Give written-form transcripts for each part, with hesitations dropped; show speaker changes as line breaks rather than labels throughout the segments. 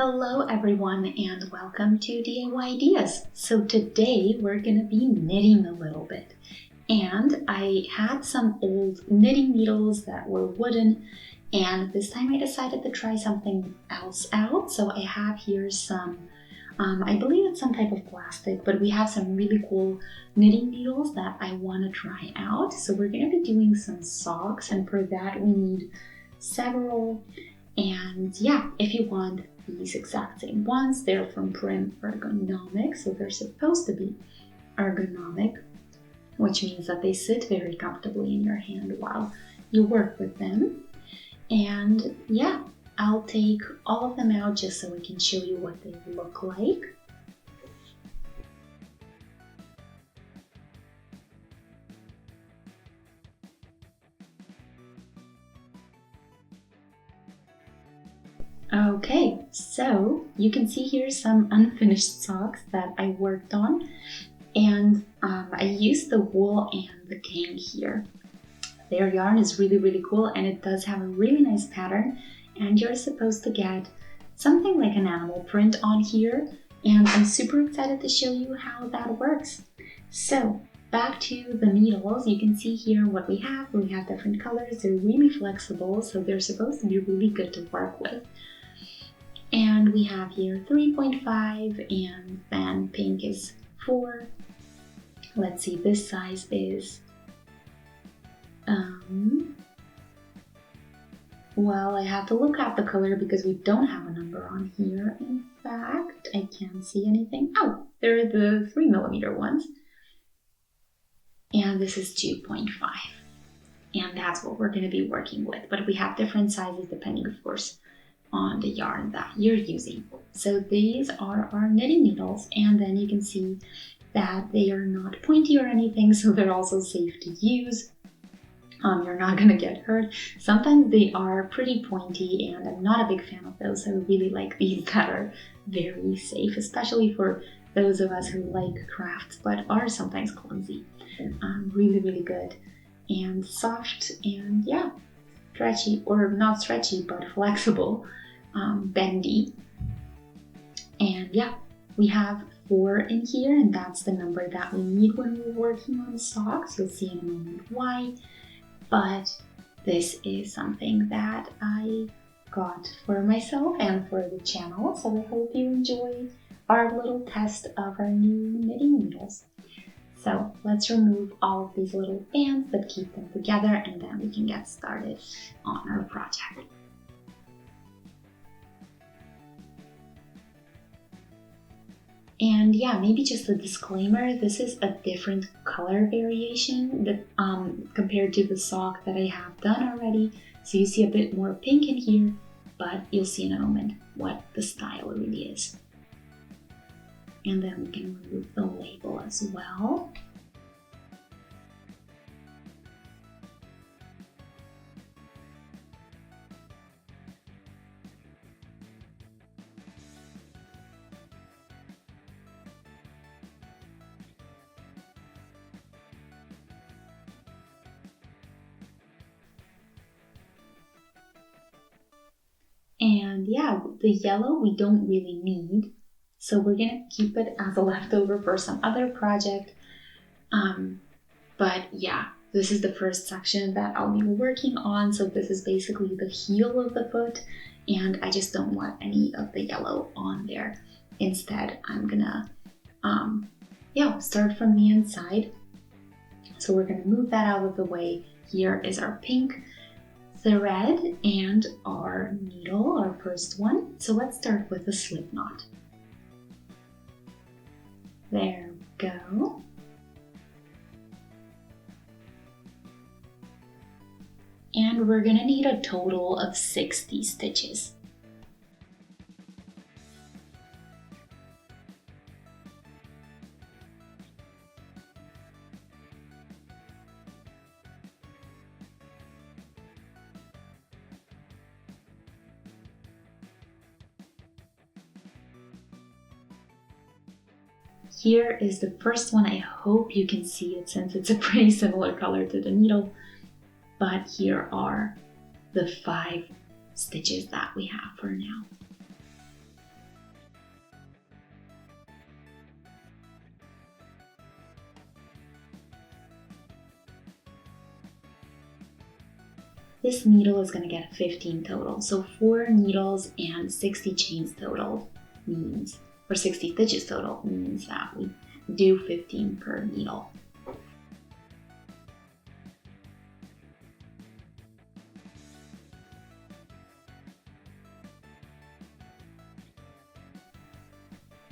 Hello everyone and welcome to DIY Ideas. So today we're gonna be knitting a little bit. And I had some old knitting needles that were wooden, and this time I decided to try something else out. So I have here some, I believe it's some type of plastic, but we have some really cool knitting needles that I wanna try out. So we're gonna be doing some socks, and for that we need several. And yeah, if you want these exact same ones, they're from prym.ergonomics, so they're supposed to be ergonomic, which means that they sit very comfortably in your hand while you work with them. And yeah, I'll take all of them out just so I can show you what they look like. Okay, so you can see here some unfinished socks that I worked on, and I used the wool and the gang here. Their yarn is really cool, and it does have a really nice pattern, and you're supposed to get something like an animal print on here, and I'm super excited to show you how that works. So back to the needles, you can see here what we have. We have different colors. They're really flexible, so they're supposed to be really good to work with. And we have here 3.5, and then pink is 4. Let's see, this size is, well, I have to look at the color because we don't have a number on here. In fact, I can't see anything. Oh, they're the 3mm ones. And this is 2.5. And that's what we're going to be working with. But we have different sizes depending, of course, on the yarn that you're using. So these are our knitting needles, and then you can see that they are not pointy or anything, so they're also safe to use. You're not gonna get hurt. Sometimes they are pretty pointy, and I'm not a big fan of those. I really like these that are very safe, especially for those of us who like crafts but are sometimes clumsy. Really good and soft, and yeah, stretchy, or not stretchy but flexible, bendy. And yeah, we have 4 in here, and that's the number that we need when we're working on socks. You'll see in a moment why, but this is something that I got for myself and for the channel, so I hope you enjoy our little test of our new knitting needles. So let's remove all of these little bands that keep them together, and then we can get started on our project. And yeah, maybe just a disclaimer, this is a different color variation that, compared to the sock that I have done already. So you see a bit more pink in here, but you'll see in a moment what the style really is. And then we can remove the label as well. And yeah, the yellow we don't really need, so we're gonna keep it as a leftover for some other project. But yeah, this is the first section that I'll be working on. So this is basically the heel of the foot, and I just don't want any of the yellow on there. Instead, I'm gonna start from the inside. So we're gonna move that out of the way. Here is our pink thread and our needle, our first one. So let's start with a slip knot. There we go. And we're gonna need a total of 60 stitches. Here is the first one. I hope you can see it since it's a pretty similar color to the needle. But here are the 5 stitches that we have for now. this needle is going to get 15 total. So 4 needles and 60 chains total means, or 60 stitches total means that we do 15 per needle.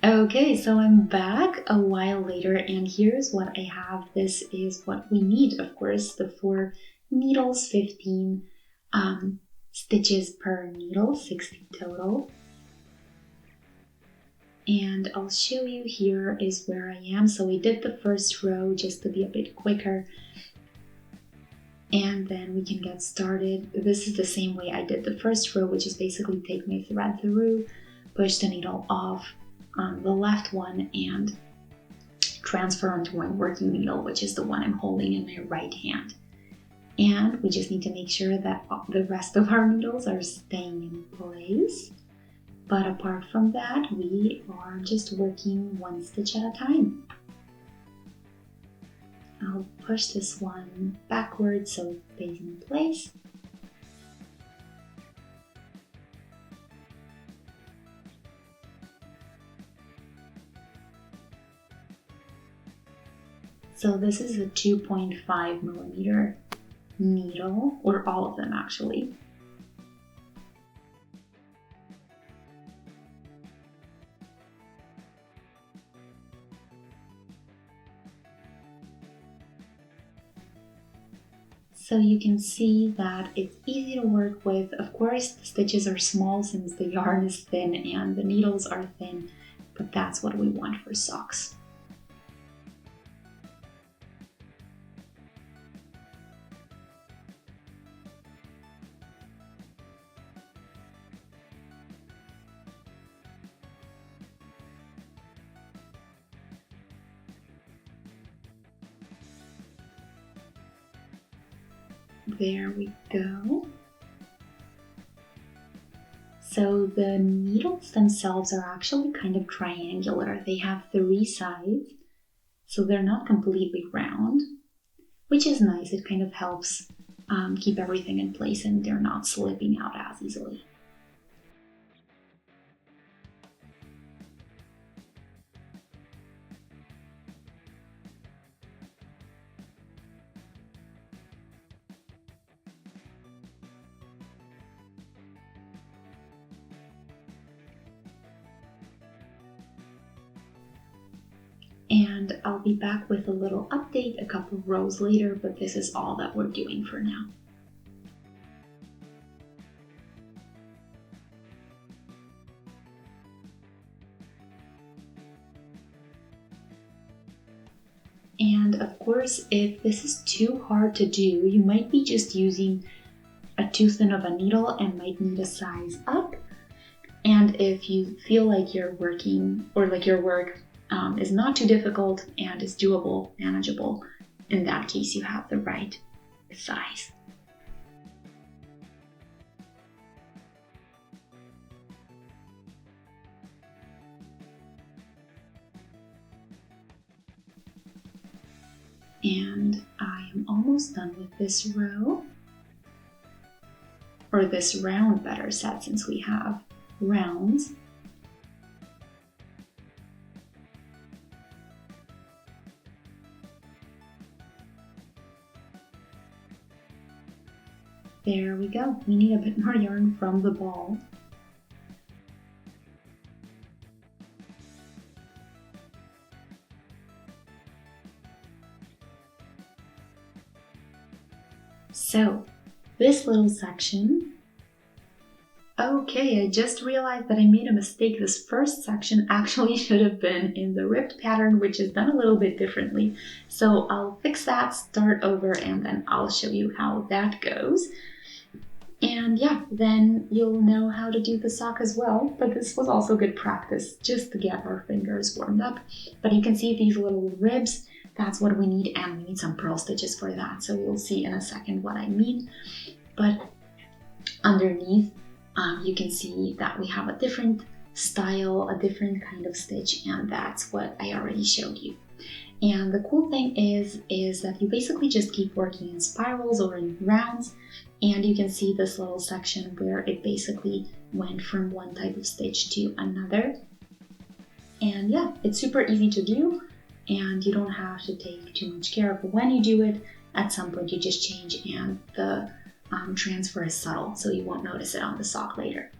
Okay, so I'm back a while later and here's what I have. This is what we need, of course, the 4 needles, 15 stitches per needle, 60 total. And I'll show you here is where I am. So we did the first row just to be a bit quicker. And then we can get started. This is the same way I did the first row, which is basically take my thread through, push the needle off on the left one and transfer onto my working needle, which is the one I'm holding in my right hand. And we just need to make sure that the rest of our needles are staying in place. But apart from that, we are just working 1 stitch at a time. I'll push this one backwards so it stays in place. So this is a 2.5 millimeter needle, or all of them actually. So you can see that it's easy to work with. Of course, the stitches are small since the yarn is thin and the needles are thin, but that's what we want for socks. There we go. So the needles themselves are actually kind of triangular. They have 3 sides, so they're not completely round, which is nice. It kind of helps keep everything in place and they're not slipping out as easily. And I'll be back with a little update a couple rows later, but this is all that we're doing for now. And of course, if this is too hard to do, you might be just using a too thin of a needle and might need a size up. And if you feel like you're working, or like your work is not too difficult and is doable, manageable, in that case you have the right size. And I am almost done with this row, or this round better said, since we have rounds. There we go. We need a bit more yarn from the ball. So, this little section. Okay, I just realized that I made a mistake. This first section actually should have been in the ripped pattern, which is done a little bit differently. So I'll fix that, start over, and then I'll show you how that goes. And yeah, then you'll know how to do the sock as well. But this was also good practice just to get our fingers warmed up. But you can see these little ribs. That's what we need, and we need some purl stitches for that. So you'll see in a second what I mean. But underneath, you can see that we have a different style, a different kind of stitch, and that's what I already showed you. And the cool thing is that you basically just keep working in spirals or in rounds, And you can see this little section where it basically went from one type of stitch to another. And yeah, it's super easy to do and you don't have to take too much care of it. When you do it, at some point you just change and the transfer is subtle, so you won't notice it on the sock later.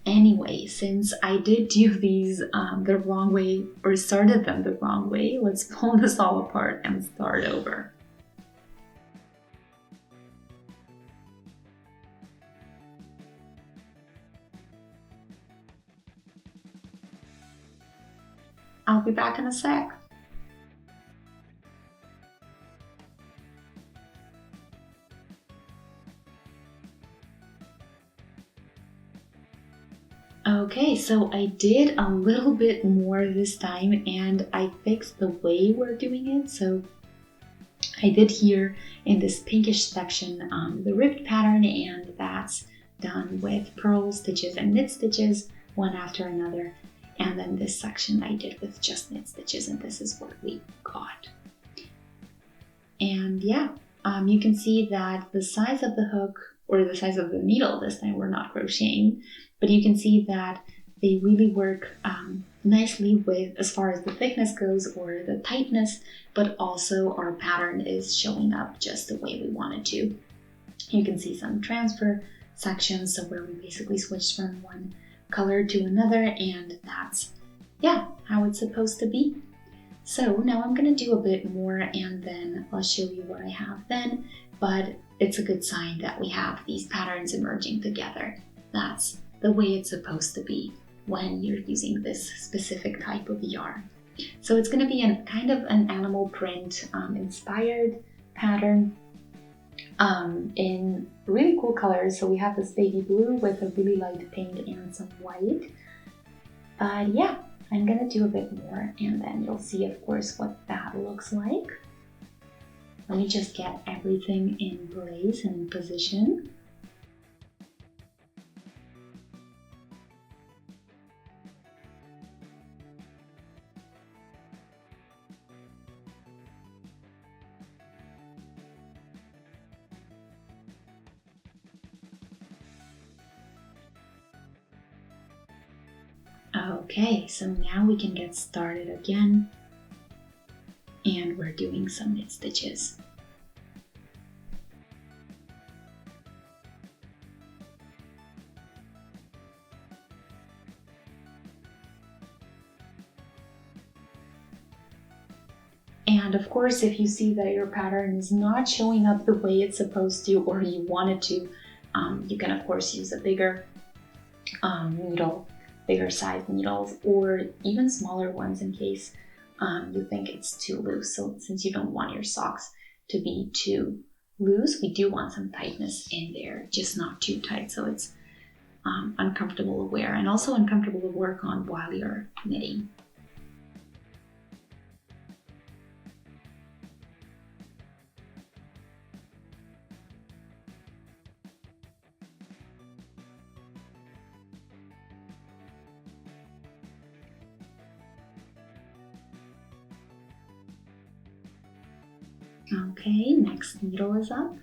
Anyway, since I did do these the wrong way, or started them the wrong way, let's pull this all apart and start over. I'll be back in a sec. Okay, so I did a little bit more this time and I fixed the way we're doing it. So I did here in this pinkish section the ribbed pattern, and that's done with purl stitches and knit stitches one after another. And then this section I did with just knit stitches, and this is what we got. And yeah, you can see that the size of the hook, or the size of the needle, this time we're not crocheting, but you can see that they really work nicely with as far as the thickness goes or the tightness, but also our pattern is showing up just the way we want it to. You can see some transfer sections, so where we basically switched from one color to another, and that's, yeah, how it's supposed to be. So now I'm gonna do a bit more and then I'll show you what I have then, but it's a good sign that we have these patterns emerging together. That's the way it's supposed to be when you're using this specific type of yarn. So it's gonna be kind of an animal print inspired pattern in really cool colors. So we have this baby blue with a really light pink and some white. But yeah, I'm gonna do a bit more and then you'll see, of course, what that looks like. Let me just get everything in place and in position. Okay, so now we can get started again, and we're doing some knit stitches. And of course, if you see that your pattern is not showing up the way it's supposed to, or you want it to, you can of course use a bigger needle, bigger size needles, or even smaller ones in case you think it's too loose. So since you don't want your socks to be too loose, we do want some tightness in there, just not too tight so it's uncomfortable to wear and also uncomfortable to work on while you're knitting. Okay, next needle is up.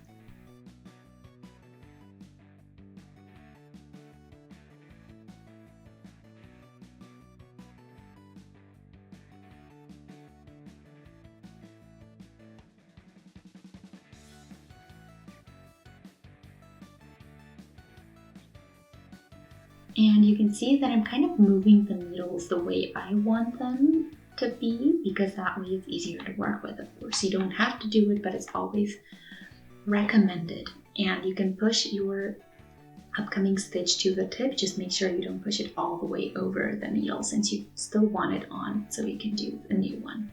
And you can see that I'm kind of moving the needles the way I want them to be, because that way it's easier to work with. Of course, you don't have to do it, but it's always recommended. And you can push your upcoming stitch to the tip. Just make sure you don't push it all the way over the needle, since you still want it on, so you can do a new one.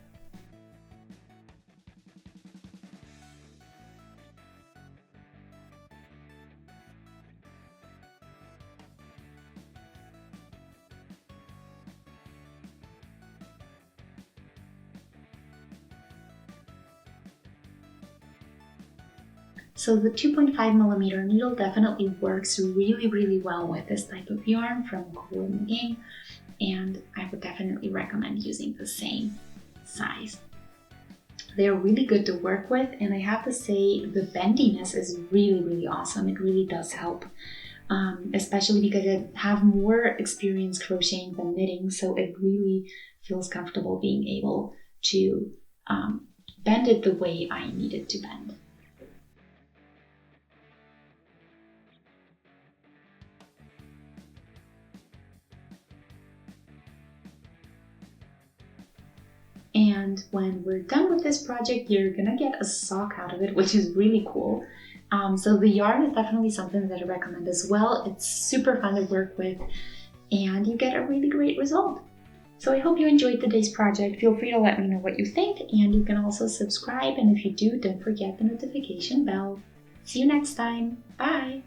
So the 2.5mm needle definitely works really well with this type of yarn from Cool in the Game, and I would definitely recommend using the same size. They're really good to work with, and I have to say the bendiness is really, really awesome. It really does help, especially because I have more experience crocheting than knitting, so it really feels comfortable being able to bend it the way I need it to bend. And when we're done with this project, you're gonna get a sock out of it, which is really cool. So the yarn is definitely something that I recommend as well. It's super fun to work with, and you get a really great result. So I hope you enjoyed today's project. Feel free to let me know what you think, and you can also subscribe. And if you do, don't forget the notification bell. See you next time. Bye!